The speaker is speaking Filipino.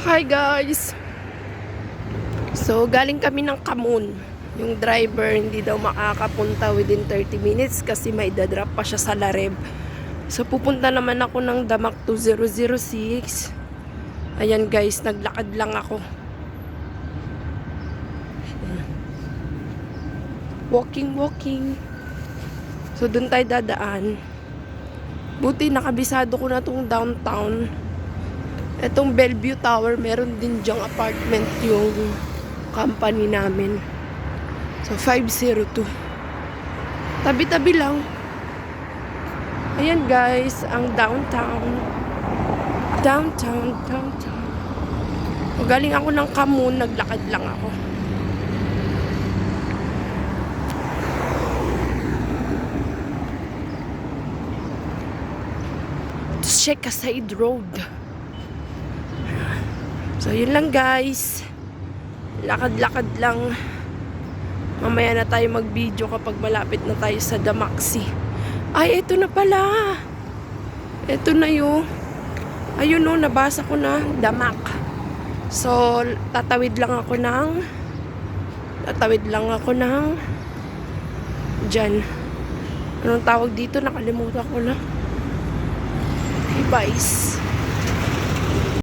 Hi guys! So, galing kami ng Kamun. Yung driver hindi daw makakapunta within 30 minutes kasi may dadrop pa siya sa Lareb. So, pupunta naman ako ng Damak 2006. Ayan guys, naglakad lang ako. Walking. So, dun tayo dadaan. Buti nakabisado ko na tong downtown. Etong Bellevue Tower, meron din dyang apartment yung company namin. So, 502. Tabi-tabi lang. Ayan guys, ang downtown. Downtown. So, galing ako ng Kamun, naglakad lang ako. Check a side road. So, yun lang guys. Lakad-lakad lang. Mamaya na tayo mag-video kapag malapit na tayo sa Damaksi. Ay, ito na pala. Ito na yun. Ayun o, nabasa ko na. Damak. So, tatawid lang ako ng dyan. Anong tawag dito? Nakalimutan ko na. Hey, guys.